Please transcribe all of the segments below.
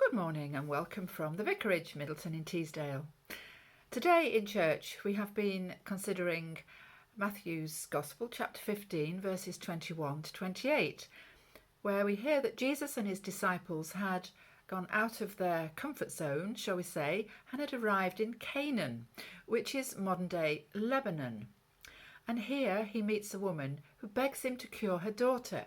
Good morning and welcome from the Vicarage, Middleton in Teesdale. Today in church we have been considering Matthew's Gospel, chapter 15, verses 21 to 28, where we hear that Jesus and his disciples had gone out of their comfort zone, shall we say, and had arrived in Canaan, which is modern-day Lebanon. And here he meets a woman who begs him to cure her daughter.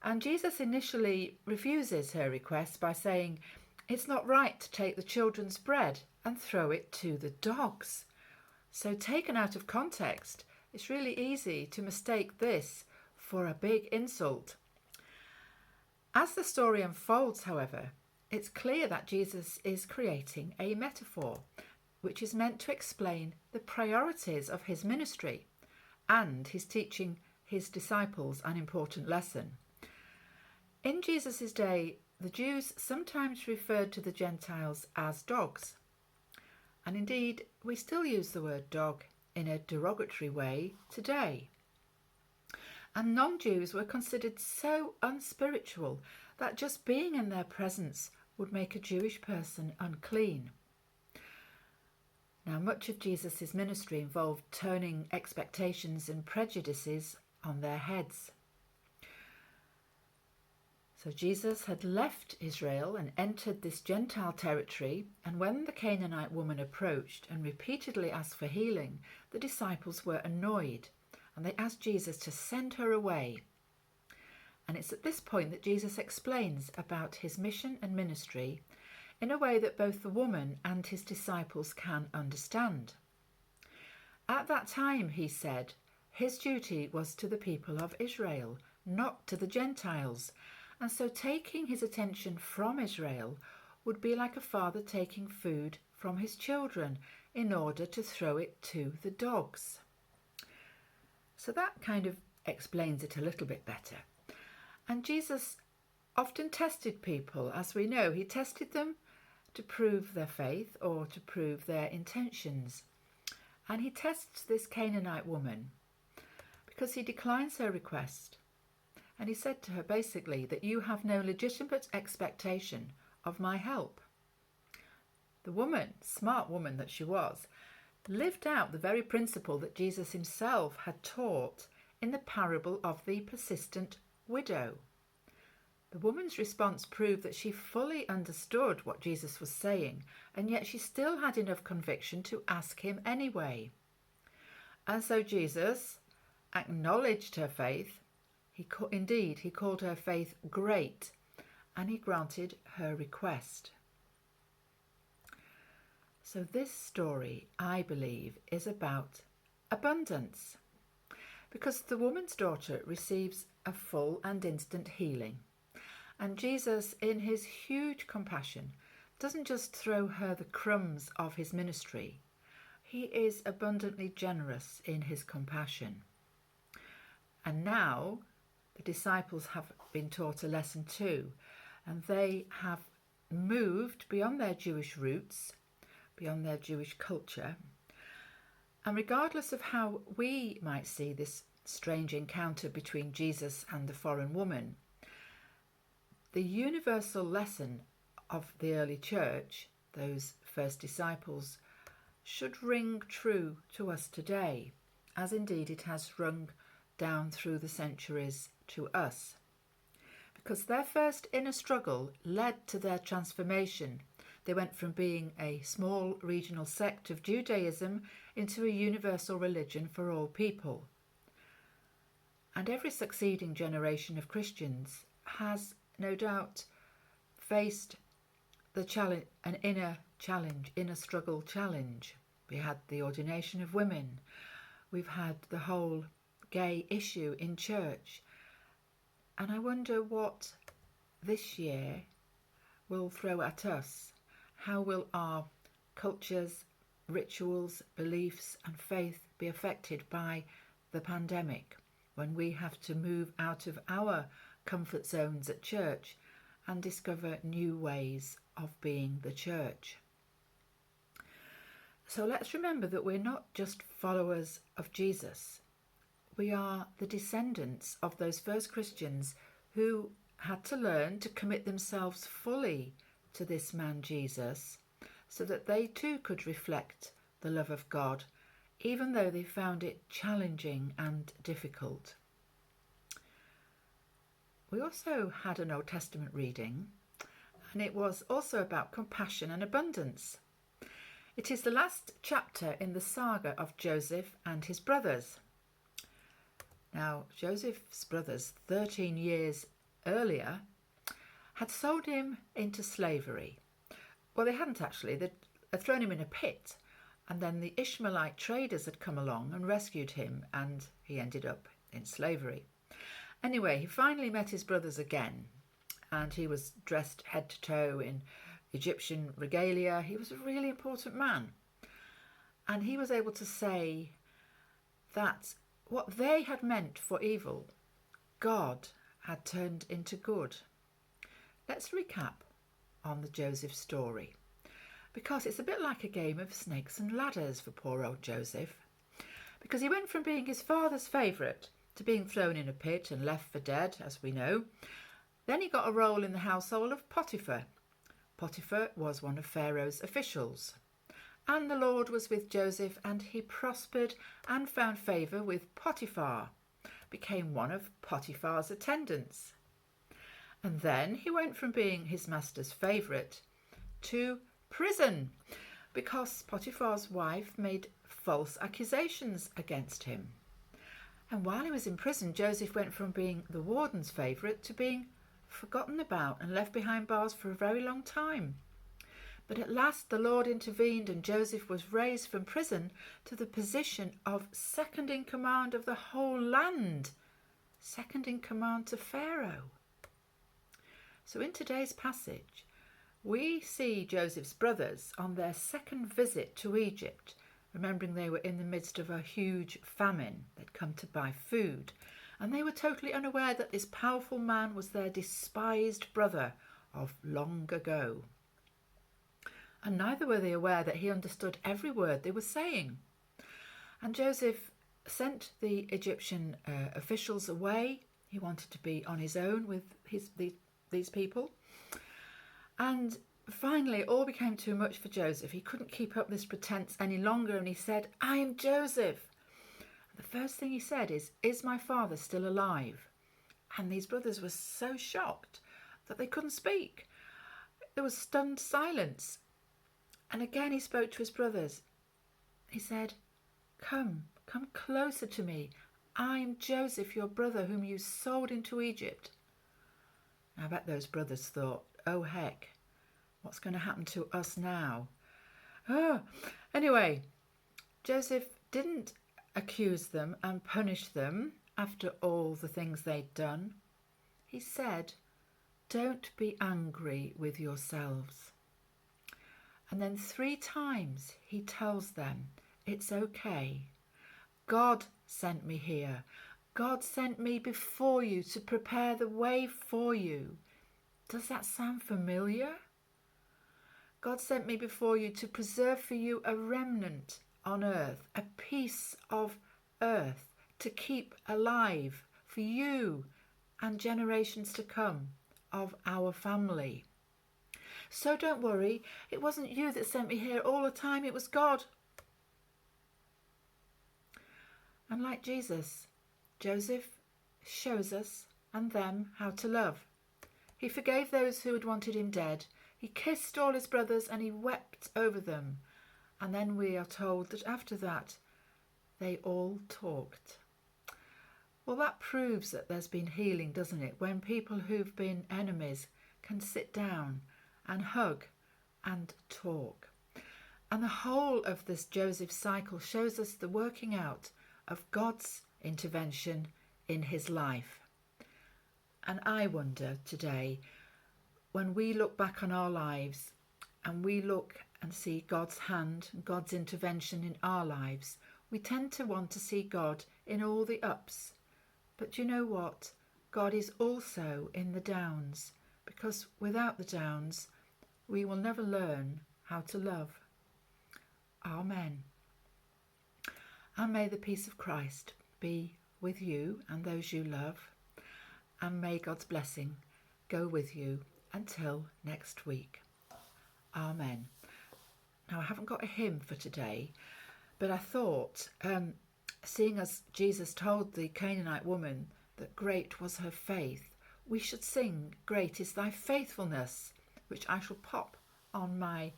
And Jesus initially refuses her request by saying, "It's not right to take the children's bread and throw it to the dogs." So taken out of context, it's really easy to mistake this for a big insult. As the story unfolds, however, it's clear that Jesus is creating a metaphor which is meant to explain the priorities of his ministry, and he's teaching his disciples an important lesson. In Jesus' day, the Jews sometimes referred to the Gentiles as dogs. And indeed, we still use the word dog in a derogatory way today. And non-Jews were considered so unspiritual that just being in their presence would make a Jewish person unclean. Now, much of Jesus' ministry involved turning expectations and prejudices on their heads. So Jesus had left Israel and entered this Gentile territory, and when the Canaanite woman approached and repeatedly asked for healing, the disciples were annoyed and they asked Jesus to send her away. And it's at this point that Jesus explains about his mission and ministry in a way that both the woman and his disciples can understand. At that time, he said, his duty was to the people of Israel, not to the Gentiles. And so taking his attention from Israel would be like a father taking food from his children in order to throw it to the dogs. So that kind of explains it a little bit better. And Jesus often tested people, as we know. He tested them to prove their faith or to prove their intentions. And he tests this Canaanite woman because he declines her request. And he said to her basically that you have no legitimate expectation of my help. The woman, smart woman that she was, lived out the very principle that Jesus himself had taught in the parable of the persistent widow. The woman's response proved that she fully understood what Jesus was saying, and yet she still had enough conviction to ask him anyway. And so Jesus acknowledged her faith. He called her faith great, and he granted her request. So this story, I believe, is about abundance, because the woman's daughter receives a full and instant healing. And Jesus, in his huge compassion, doesn't just throw her the crumbs of his ministry. He is abundantly generous in his compassion. And now the disciples have been taught a lesson too, and they have moved beyond their Jewish roots, beyond their Jewish culture. And regardless of how we might see this strange encounter between Jesus and the foreign woman, the universal lesson of the early church, those first disciples, should ring true to us today, as indeed it has rung down through the centuries to us. Because their first inner struggle led to their transformation. They went from being a small regional sect of Judaism into a universal religion for all people. And every succeeding generation of Christians has no doubt faced an inner struggle challenge. We had the ordination of women. We've had the whole gay issue in church. And I wonder what this year will throw at us. How will our cultures, rituals, beliefs and faith be affected by the pandemic when we have to move out of our comfort zones at church and discover new ways of being the church? So let's remember that we're not just followers of Jesus. We are the descendants of those first Christians who had to learn to commit themselves fully to this man Jesus so that they too could reflect the love of God, even though they found it challenging and difficult. We also had an Old Testament reading, and it was also about compassion and abundance. It is the last chapter in the saga of Joseph and his brothers. Now, Joseph's brothers, 13 years earlier, had sold him into slavery. Well, they hadn't actually. They'd thrown him in a pit, and then the Ishmaelite traders had come along and rescued him, and he ended up in slavery. Anyway, he finally met his brothers again, and he was dressed head to toe in Egyptian regalia. He was a really important man. And he was able to say that what they had meant for evil, God had turned into good. Let's recap on the Joseph story, because it's a bit like a game of snakes and ladders for poor old Joseph, because he went from being his father's favourite to being thrown in a pit and left for dead, as we know. Then he got a role in the household of Potiphar. Potiphar was one of Pharaoh's officials. And the Lord was with Joseph, and he prospered and found favour with Potiphar, became one of Potiphar's attendants. And then he went from being his master's favourite to prison, because Potiphar's wife made false accusations against him. And while he was in prison, Joseph went from being the warden's favourite to being forgotten about and left behind bars for a very long time. But at last the Lord intervened, and Joseph was raised from prison to the position of second in command of the whole land, second in command to Pharaoh. So in today's passage, we see Joseph's brothers on their second visit to Egypt, remembering they were in the midst of a huge famine. They'd come to buy food, and they were totally unaware that this powerful man was their despised brother of long ago. And neither were they aware that he understood every word they were saying. And Joseph sent the Egyptian officials away. He wanted to be on his own with these people. And finally, it all became too much for Joseph. He couldn't keep up this pretense any longer, and he said, "I am Joseph." The first thing he said is my father still alive? And these brothers were so shocked that they couldn't speak. There was stunned silence. And again he spoke to his brothers. He said, Come closer to me. I am Joseph, your brother, whom you sold into Egypt." I bet those brothers thought, oh heck, what's going to happen to us now? Anyway, Joseph didn't accuse them and punish them after all the things they'd done. He said, "Don't be angry with yourselves." And then 3 times he tells them, it's okay. God sent me here. God sent me before you to prepare the way for you. Does that sound familiar? God sent me before you to preserve for you a remnant on earth, a piece of earth to keep alive for you and generations to come of our family. So don't worry, it wasn't you that sent me here all the time, it was God. And like Jesus, Joseph shows us and them how to love. He forgave those who had wanted him dead. He kissed all his brothers and he wept over them. And then we are told that after that, they all talked. Well, that proves that there's been healing, doesn't it? When people who've been enemies can sit down and hug and talk. And the whole of this Joseph cycle shows us the working out of God's intervention in his life. And I wonder today, when we look back on our lives and we look and see God's hand and God's intervention in our lives, we tend to want to see God in all the ups. But you know what? God is also in the downs, because without the downs, we will never learn how to love. Amen. And may the peace of Christ be with you and those you love, and may God's blessing go with you until next week. Amen. Now, I haven't got a hymn for today, but I thought, seeing as Jesus told the Canaanite woman that great was her faith, we should sing Great is Thy Faithfulness, which I shall pop on my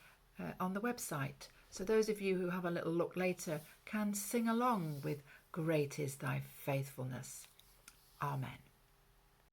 on the website. So those of you who have a little look later can sing along with Great is Thy Faithfulness. Amen.